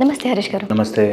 నమస్తే హరీష్ గారు. నమస్తే.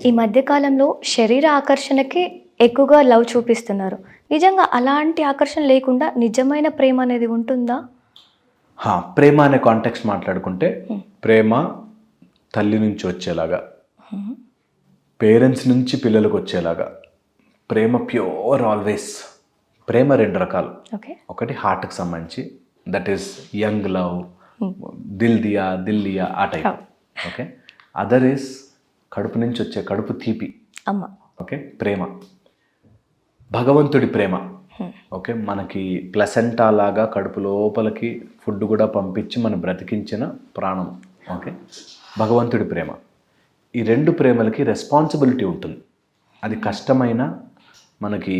ఈ మధ్య కాలంలో శరీర ఆకర్షణకి ఎక్కువగా లవ్ చూపిస్తున్నారు. నిజంగా అలాంటి ఆకర్షణ లేకుండా నిజమైన ప్రేమ అనేది ఉంటుందా? ప్రేమ అనే కాంటెక్స్ట్ మాట్లాడుకుంటే ప్రేమ తల్లి నుంచి వచ్చేలాగా, పేరెంట్స్ నుంచి పిల్లలకు వచ్చేలాగా ప్రేమ ప్యూర్ ఆల్వేస్. ప్రేమ రెండు రకాలు. ఓకే. ఒకటి హార్ట్కి సంబంధించి, దట్ ఈస్ యంగ్ లవ్, దిల్ దియా ఆ టైప్. ఓకే. అదర్ ఈస్ కడుపు నుంచి వచ్చే కడుపు తీపి. అమ్మ. ఓకే. ప్రేమ భగవంతుడి ప్రేమ. ఓకే. మనకి ప్లసెంటా లాగా కడుపు లోపలికి ఫుడ్ కూడా పంపించి మనం బ్రతికించిన ప్రాణం. ఓకే. భగవంతుడి ప్రేమ. ఈ రెండు ప్రేమలకి రెస్పాన్సిబిలిటీ ఉంటుంది. అది కష్టమైన మనకి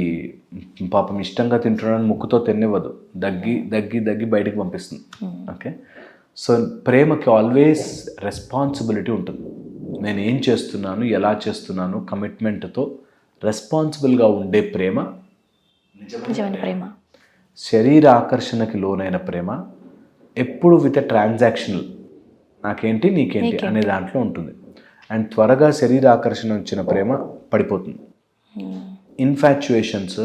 పాపం ఇష్టంగా తింటున్నాడని ముక్కుతో తినివ్వదు, దగ్గి బయటికి పంపిస్తుంది. ఓకే. సో ప్రేమకి ఆల్వేస్ రెస్పాన్సిబిలిటీ ఉంటుంది. నేను ఏం చేస్తున్నాను, ఎలా చేస్తున్నాను, కమిట్మెంట్తో రెస్పాన్సిబుల్గా ఉండే ప్రేమ నిజమైన ప్రేమ. శరీర ఆకర్షణకి లోనైన ప్రేమ ఎప్పుడు విత్ ట్రాన్సాక్షనల్, నాకేంటి నీకేంటి అనే దాంట్లో ఉంటుంది. అండ్ త్వరగా శరీర ఆకర్షణ వచ్చిన ప్రేమ పడిపోతుంది. ఇన్ఫాచ్యుయేషన్స్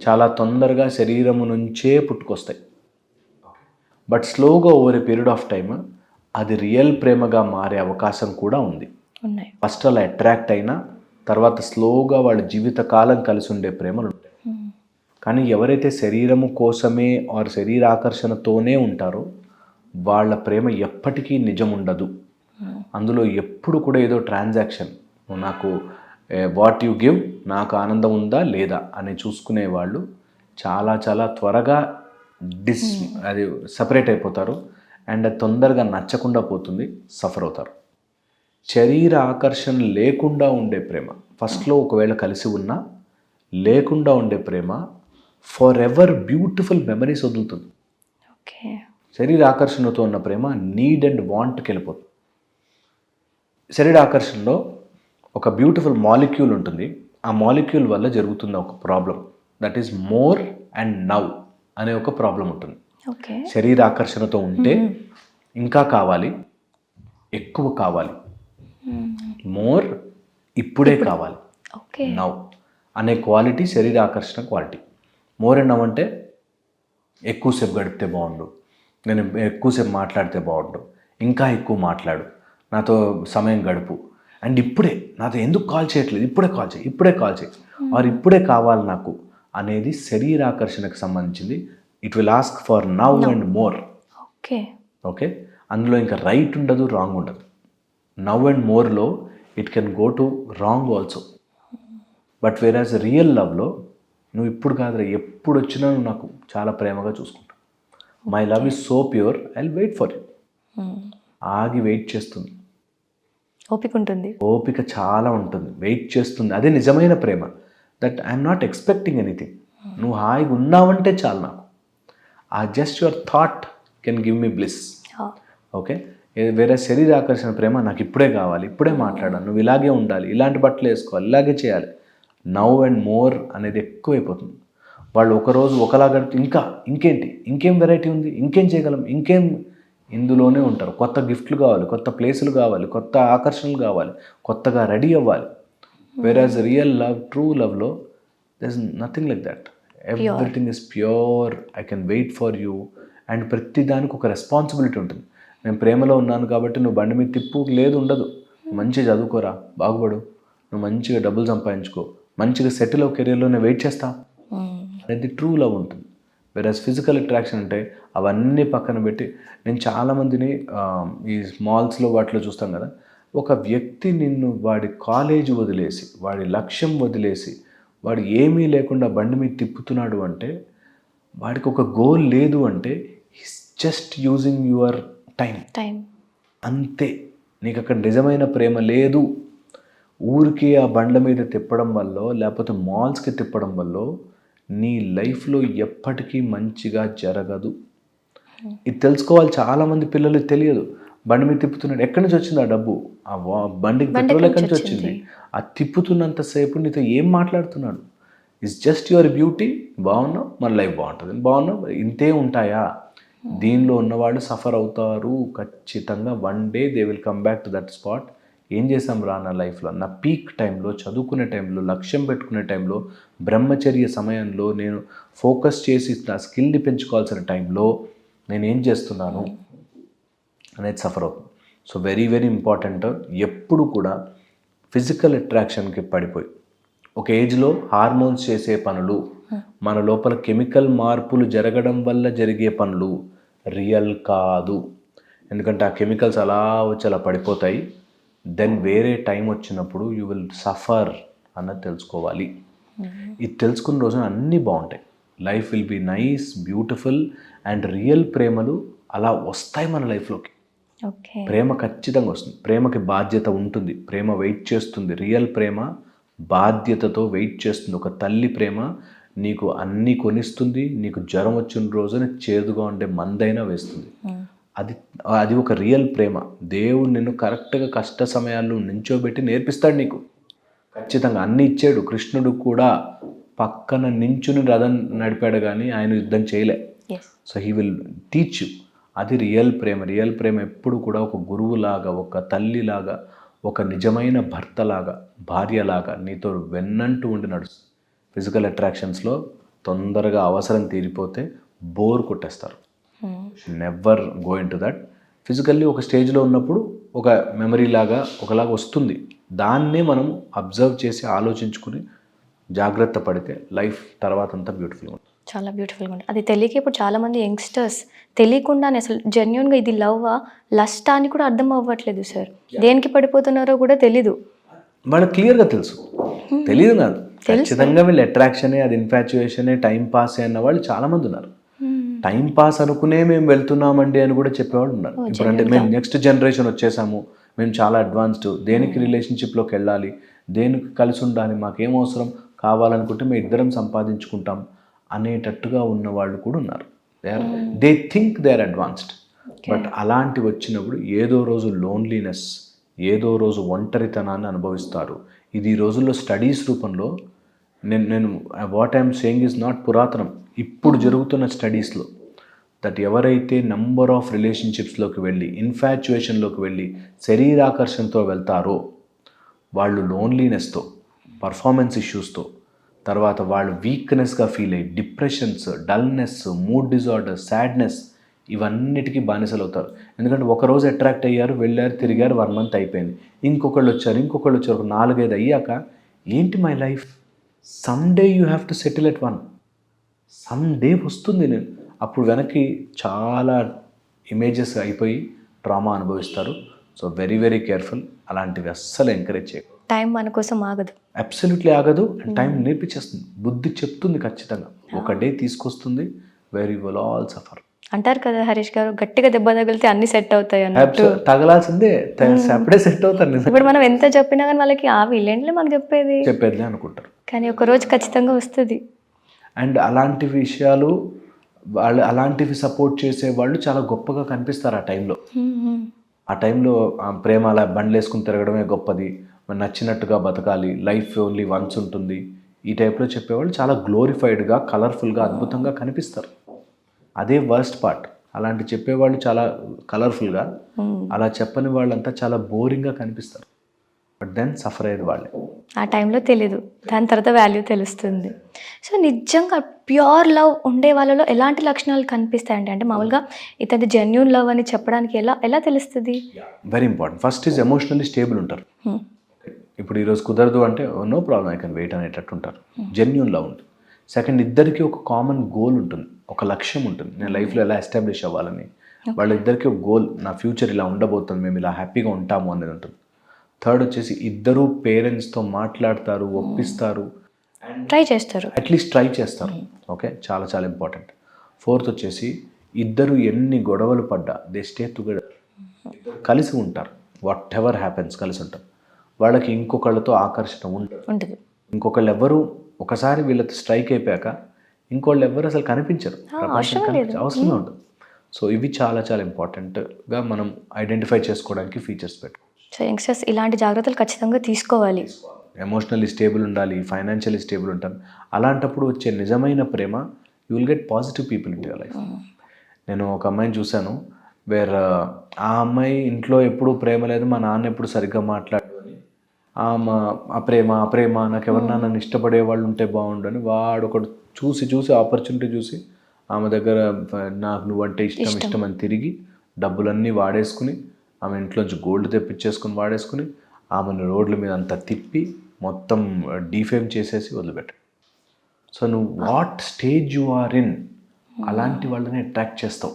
చాలా తొందరగా శరీరము నుంచే పుట్టుకొస్తాయి. బట్ స్లోగా over a period of time అది రియల్ ప్రేమగా మారే అవకాశం కూడా ఉంది. ఫస్ట్ అలా అట్రాక్ట్ అయినా తర్వాత స్లోగా వాళ్ళ జీవితకాలం కలిసి ఉండే ప్రేమలు ఉంటాయి. కానీ ఎవరైతే శరీరము కోసమే ఆర్ శరీర ఆకర్షణతోనే ఉంటారో వాళ్ళ ప్రేమ ఎప్పటికీ నిజం ఉండదు. అందులో ఎప్పుడు కూడా ఏదో ట్రాన్సాక్షన్, నాకు వాట్ యు గివ్, నాకు ఆనందం ఉందా లేదా అని చూసుకునే వాళ్ళు చాలా చాలా త్వరగా అది సపరేట్ అయిపోతారు. అండ్ అది తొందరగా నచ్చకుండా పోతుంది, సఫర్ అవుతారు. శరీర ఆకర్షణ లేకుండా ఉండే ప్రేమ, ఫస్ట్లో ఒకవేళ కలిసి ఉన్నా లేకుండా ఉండే ప్రేమ ఫర్ ఎవర్ బ్యూటిఫుల్ మెమరీస్ వదులుతుంది. శరీర ఆకర్షణతో ఉన్న ప్రేమ నీడ్ అండ్ వాంట్కి వెళ్ళిపోతుంది. శరీర ఆకర్షణలో ఒక బ్యూటిఫుల్ మాలిక్యూల్ ఉంటుంది. ఆ మాలిక్యూల్ వల్ల జరుగుతున్న ఒక problem, that is more and now అనే ఒక ప్రాబ్లం ఉంటుంది. శరీర ఆకర్షణతో ఉంటే ఇంకా కావాలి, ఎక్కువ కావాలి, మోర్ ఇప్పుడే కావాలి, నౌ అనే క్వాలిటీ శరీర ఆకర్షణ క్వాలిటీ. మోర్ అండ్ నవ్ అంటే ఎక్కువసేపు గడిపితే బాగుండు, నేను ఎక్కువసేపు మాట్లాడితే బాగుండు, ఇంకా ఎక్కువ మాట్లాడు, నాతో సమయం గడుపు, అండ్ ఇప్పుడే నాతో ఎందుకు కాల్ చేయట్లేదు, ఇప్పుడే కాల్ చేయి ఆర్ ఇప్పుడే కావాలి నాకు అనేది శరీర ఆకర్షణకు సంబంధించింది. It will ask for now and more. Okay. అందులో ఇంకా రైట్ ఉండదు, రాంగ్ ఉండదు. నవ్ అండ్ మోర్లో it can go to wrong also. But whereas real లవ్లో నువ్వు ఇప్పుడు కాదురా, ఎప్పుడు వచ్చినా నువ్వు నాకు చాలా ప్రేమగా చూసుకుంటావు. My love is so pure, I will wait for you. ఆగి వెయిట్ చేస్తుంది, ఓపిక ఉంటుంది, ఓపిక చాలా ఉంటుంది, వెయిట్ చేస్తుంది. అదే నిజమైన ప్రేమ. That I'm not expecting anything. నువ్వు హాయిగా ఉన్నావంటే చాలు నాకు. ఆ just your thought can give me bliss. Okay. వేరే శరీర ఆకర్షణ ప్రేమ నాకు ఇప్పుడే కావాలి, ఇప్పుడే మాట్లాడాలి, నువ్వు ఇలాగే ఉండాలి, ఇలాంటి బట్టలు వేసుకోవాలి, ఇలాగే చేయాలి. నవ్ అండ్ మోర్ అనేది ఎక్కువైపోతుంది. వాళ్ళు ఒకరోజు ఒకలా గడిపి ఇంకేం వెరైటీ ఉంది, ఇంకేం చేయగలం, ఇందులోనే ఉంటారు. కొత్త గిఫ్ట్లు కావాలి, కొత్త ప్లేసులు కావాలి, కొత్త ఆకర్షణలు కావాలి, కొత్తగా రెడీ అవ్వాలి. వేరాజ్ రియల్ లవ్, ట్రూ లవ్లో there is nothing like that. Everything is pure, I can wait for you. And ప్రతి దానికి ఒక రెస్పాన్సిబిలిటీ ఉంటుంది. నేను ప్రేమలో ఉన్నాను కాబట్టి నువ్వు బండి మీద తిప్పు లేదు, ఉండదు. మంచిగా చదువుకోరా, బాగుపడు, నువ్వు మంచిగా డబ్బులు సంపాదించుకో, మంచిగా సెటిల్ అవ్వ, కెరీర్లో నేను వెయిట్ చేస్తా అనేది ట్రూ లవ్ ఉంటుంది. వేరే ఫిజికల్ అట్రాక్షన్ అంటే అవన్నీ పక్కన పెట్టి, నేను చాలామందిని ఈ మాల్స్లో వాటిలో చూస్తాం కదా, ఒక వ్యక్తి నిన్ను వాడి కాలేజ్ వదిలేసి, వాడి లక్ష్యం వదిలేసి, వాడు ఏమీ లేకుండా బండి మీద తిప్పుతున్నాడు అంటే వాడికి ఒక గోల్ లేదు అంటే is just using your time అంతే. నీకు అక్కడ నిజమైన ప్రేమ లేదు. ఊరికి ఆ బండ్ల మీద తిప్పడం వల్ల, లేకపోతే మాల్స్కి తిప్పడం వల్ల నీ లైఫ్లో ఎప్పటికీ మంచిగా జరగదు. ఇది తెలుసుకోవాలి. చాలామంది పిల్లలకు తెలియదు. బండి మీద తిప్పుతున్నాడు, ఎక్కడి నుంచి వచ్చింది ఆ డబ్బు, ఆ బండికి పెట్రోల్ ఎక్కడి నుంచి వచ్చింది, ఆ తిప్పుతున్నంతసేపు నీతో ఏం మాట్లాడుతున్నాడు. It's just your beauty. బాగున్నావు, మన లైఫ్ బాగుంటుంది, బాగున్నావు, ఇంతే ఉంటాయా? దీనిలో ఉన్నవాళ్ళు సఫర్ అవుతారు ఖచ్చితంగా. One day they will come back to that spot. ఏం చేశాం రా నా లైఫ్లో, నా పీక్ టైంలో, చదువుకునే టైంలో, లక్ష్యం పెట్టుకునే టైంలో, బ్రహ్మచర్య సమయంలో, నేను ఫోకస్ చేసి నా స్కిల్ని పెంచుకోవాల్సిన టైంలో నేను ఏం చేస్తున్నాను అనేది సఫర్ అవుతుంది. So very very important. ఎప్పుడు కూడా ఫిజికల్ అట్రాక్షన్కి పడిపోయి ఒక ఏజ్లో హార్మోన్స్ చేసే పనులు, మన లోపల కెమికల్ మార్పులు జరగడం వల్ల జరిగే పనులు రియల్ కాదు. ఎందుకంటే ఆ కెమికల్స్ అలా వచ్చి అలా పడిపోతాయి. దెన్ వేరే టైం వచ్చినప్పుడు యూ విల్ సఫర్ అన్నది తెలుసుకోవాలి. ఇది తెలుసుకున్న రోజున అన్నీ బాగుంటాయి. Life will be nice, beautiful and real ప్రేమలు అలా వస్తాయి మన లైఫ్లోకి. ప్రేమ ఖచ్చితంగా వస్తుంది. ప్రేమకి బాధ్యత ఉంటుంది. ప్రేమ వెయిట్ చేస్తుంది. రియల్ ప్రేమ బాధ్యతతో వెయిట్ చేస్తుంది. ఒక తల్లి ప్రేమ నీకు అన్నీ కొనిస్తుంది. నీకు జ్వరం వచ్చిన రోజున చేదుగా ఉండే మందైనా వేస్తుంది. అది ఒక రియల్ ప్రేమ. దేవుడు నిన్ను కరెక్ట్గా కష్ట సమయాల్లో నించోబెట్టి నేర్పిస్తాడు నీకు. ఖచ్చితంగా అన్నీ ఇచ్చాడు. కృష్ణుడు కూడా పక్కన నించుని రథం నడిపాడు కానీ ఆయన యుద్ధం చేయలే. So he will teach you. అది రియల్ ప్రేమ. రియల్ ప్రేమ ఎప్పుడు కూడా ఒక గురువులాగా, ఒక తల్లిలాగా, ఒక నిజమైన భర్తలాగా, భార్యలాగా నీతో వెన్నంటూ ఉండి నడుస్తుంది. ఫిజికల్ అట్రాక్షన్స్లో తొందరగా అవసరం తీరిపోతే బోర్ కొట్టేస్తారు. Never go in to that. Physically ఒక స్టేజ్లో ఉన్నప్పుడు ఒక మెమరీ లాగా ఒకలాగా వస్తుంది. దాన్నే మనం అబ్జర్వ్ చేసి ఆలోచించుకుని జాగ్రత్త పడితే లైఫ్ తర్వాత అంతా బ్యూటిఫుల్గా ఉంటుంది. చాలా బ్యూటిఫుల్గా ఉంటుంది. అది తెలియక ఇప్పుడు చాలామంది యంగ్స్టర్స్ తెలియకుండానే అసలు జెన్యున్గా ఇది లవ్వా లస్టా అని కూడా అర్థం అవ్వట్లేదు సార్. దేనికి పడిపోతున్నారో కూడా తెలీదు. వాళ్ళకి క్లియర్గా తెలుసు, తెలియదు కాదు. ఖచ్చితంగా వీళ్ళు అట్రాక్షనే, అది ఇన్ఫాచ్యుయేషనే, టైం పాస్ అన్న వాళ్ళు చాలామంది ఉన్నారు. టైం పాస్ అనుకునే మేము వెళ్తున్నామండి అని కూడా చెప్పేవాళ్ళు ఉన్నారు. ఇప్పుడు అంటే మేము నెక్స్ట్ జనరేషన్ వచ్చేసాము, మేము చాలా అడ్వాన్స్డ్, దేనికి రిలేషన్షిప్లోకి వెళ్ళాలి, దేనికి కలిసి ఉండాలి, మాకేం అవసరం కావాలనుకుంటే మేము ఇద్దరం సంపాదించుకుంటాం అనేటట్టుగా ఉన్న వాళ్ళు కూడా ఉన్నారు. They think they are advanced. But అలాంటివి వచ్చినప్పుడు ఏదో రోజు లోన్లీనెస్, ఏదో రోజు ఒంటరితనాన్ని అనుభవిస్తారు. ఇది ఈ రోజుల్లో స్టడీస్ రూపంలో నేను what I'm saying is not పురాతనం, ఇప్పుడు జరుగుతున్న స్టడీస్లో దట్ ఎవరైతే నంబర్ ఆఫ్ రిలేషన్షిప్స్లోకి వెళ్ళి, ఇన్ఫాచ్యుయేషన్లోకి వెళ్ళి, శరీరాకర్షణతో వెళ్తారో వాళ్ళు లోన్లీనెస్తో, పర్ఫార్మెన్స్ ఇష్యూస్తో, తర్వాత వాళ్ళు వీక్నెస్గా ఫీల్ అయ్యి depressions, dullness, mood disorder, sadness ఇవన్నిటికీ బానిసలు అవుతారు. ఎందుకంటే ఒకరోజు అట్రాక్ట్ అయ్యారు, వెళ్ళారు, తిరిగారు, 1 month అయిపోయింది, ఇంకొకళ్ళు వచ్చారు, ఒక 4-5 అయ్యాక ఏంటి my life, some day you have to settle at one, some day వస్తుంది. నేను అప్పుడు వెనక్కి చాలా ఇమేజెస్ అయిపోయి ట్రామా అనుభవిస్తారు. So very very careful. అలాంటివి అస్సలు ఎంకరేజ్ చేయకు. టైం మన కోసం ఆగదు, అబ్సల్యూట్లీ ఆగదు. అండ్ టైం నేర్పించేస్తుంది, బుద్ధి చెప్తుంది, ఖచ్చితంగా ఒక డే తీసుకొస్తుంది. వెరీ విల్ ఆల్ సఫర్ అంటారు కదా హరీష్ గారు, గట్టిగా దెబ్బ తగిలితే అన్ని సెట్ అవుతాయి అన్నట్టు. తగలాల్సిందే, అప్పుడే సెట్ అవుతారు. ఇప్పుడు మనం ఎంత చెప్పినా కానీ వాళ్ళకి వీళ్ళేంటి మాకు చెప్పేది అనుకుంటారు, కానీ ఒక రోజు ఖచ్చితంగా వస్తుంది. అండ్ అలాంటి విషయాలు వాళ్ళు అలాంటివి సపోర్ట్ చేసే వాళ్ళు చాలా గొప్పగా కనిపిస్తారు ఆ టైంలో. ఆ టైంలో ప్రేమ అలా బండ్లు వేసుకుని తిరగడమే గొప్పది, నచ్చినట్టుగా బతకాలి, లైఫ్ ఓన్లీ వన్స్ ఉంటుంది, ఈ టైప్లో చెప్పేవాళ్ళు చాలా గ్లోరిఫైడ్గా, కలర్ఫుల్గా, అద్భుతంగా కనిపిస్తారు. అదే వర్స్ట్ పార్ట్. అలాంటి చెప్పేవాళ్ళు చాలా కలర్ఫుల్గా, అలా చెప్పని వాళ్ళంతా చాలా బోరింగ్గా కనిపిస్తారు. బట్ దెన్ సఫర్ అయ్యేది వాళ్ళే. ఆ టైంలో తెలీదు, దాని తర్వాత వాల్యూ తెలుస్తుంది. సో నిజంగా ప్యూర్ లవ్ ఉండే వాళ్ళలో ఎలాంటి లక్షణాలు కనిపిస్తాయండి? అంటే మామూలుగా ఇతని జెన్యూన్ లవ్ అని చెప్పడానికి ఎలా తెలుస్తుంది? Very important. First is emotionally stable ఉంటారు. ఇప్పుడు ఈరోజు కుదరదు అంటే no problem, I can wait అనేటట్టు ఉంటారు. జెన్యూన్ లవ్ ఉంటుంది. సెకండ్, ఇద్దరికి ఒక కామన్ గోల్ ఉంటుంది, ఒక లక్ష్యం ఉంటుంది, నేను లైఫ్లో ఎలా ఎస్టాబ్లిష్ అవ్వాలని. వాళ్ళిద్దరికి ఒక గోల్, నా ఫ్యూచర్ ఇలా ఉండబోతుంది, మేము ఇలా హ్యాపీగా ఉంటాము అనేది ఉంటుంది. థర్డ్ వచ్చేసి ఇద్దరు పేరెంట్స్తో మాట్లాడతారు, ఒప్పిస్తారు, ట్రై చేస్తారు, అట్లీస్ట్ ట్రై చేస్తారు. ఓకే, చాలా చాలా ఇంపార్టెంట్. ఫోర్త్ వచ్చేసి ఇద్దరు ఎన్ని గొడవలు పడ్డా దే స్టే టుగెదర్, కలిసి ఉంటారు. వాట్ ఎవర్ హ్యాపెన్స్ కలిసి ఉంటారు. వాళ్ళకి ఇంకొకళ్ళతో ఆకర్షణ ఉంటుంది. ఇంకొకళ్ళు ఎవరు ఒకసారి వీళ్ళతో స్ట్రైక్ అయిపోయాక ఇంకోళ్ళు ఎవరు అసలు కనిపించరు, అవసరమే ఉంటుంది. సో ఇవి చాలా చాలా ఇంపార్టెంట్గా మనం ఐడెంటిఫై చేసుకోవడానికి ఫీచర్స్ పెట్టుకోవాలి. సో యంగ్స్టర్స్ ఇలాంటి జాగ్రత్తలు ఖచ్చితంగా తీసుకోవాలి. ఎమోషనల్లీ స్టేబుల్ ఉండాలి, ఫైనాన్షియల్లీ స్టేబుల్ ఉంటాను. అలాంటప్పుడు వచ్చే నిజమైన ప్రేమ, you will get positive people in your life. నేను ఒక అమ్మాయిని చూశాను, వేర్ ఆ అమ్మాయి ఇంట్లో ఎప్పుడూ ప్రేమ లేదు, మా నాన్న ఎప్పుడు సరిగ్గా మాట్లాడు, ఆమె అప్రేమ నాకు ఎవరన్నా నన్ను ఇష్టపడే వాళ్ళు ఉంటే బాగుండు అని వాడు ఒకడు చూసి ఆపర్చునిటీ చూసి ఆమె దగ్గర నాకు నువ్వంటే ఇష్టం అని తిరిగి డబ్బులన్నీ వాడేసుకుని ఆమె ఇంట్లోంచి గోల్డ్ తెప్పించేసుకుని వాడేసుకుని ఆమెను రోడ్ల మీద అంతా తిప్పి మొత్తం డీఫేమ్ చేసేసి వదిలిపెట్టాడు. సో నువ్వు what stage you are in అలాంటి వాళ్ళని అట్రాక్ట్ చేస్తావు.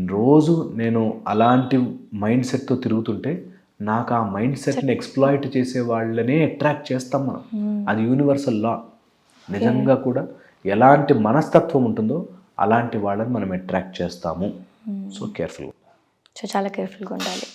రోజు నేను అలాంటి మైండ్ సెట్తో తిరుగుతుంటే నాకు ఆ మైండ్ సెట్ని ఎక్స్ప్లాయిట్ చేసే వాళ్ళనే అట్రాక్ట్ చేస్తాం మనం. అది యూనివర్సల్ లా. నిజంగా కూడా ఎలాంటి మనస్తత్వం ఉంటుందో అలాంటి వాళ్ళని మనం అట్రాక్ట్ చేస్తాము. So careful. సో చాలా కేర్ఫుల్గా ఉండాలి.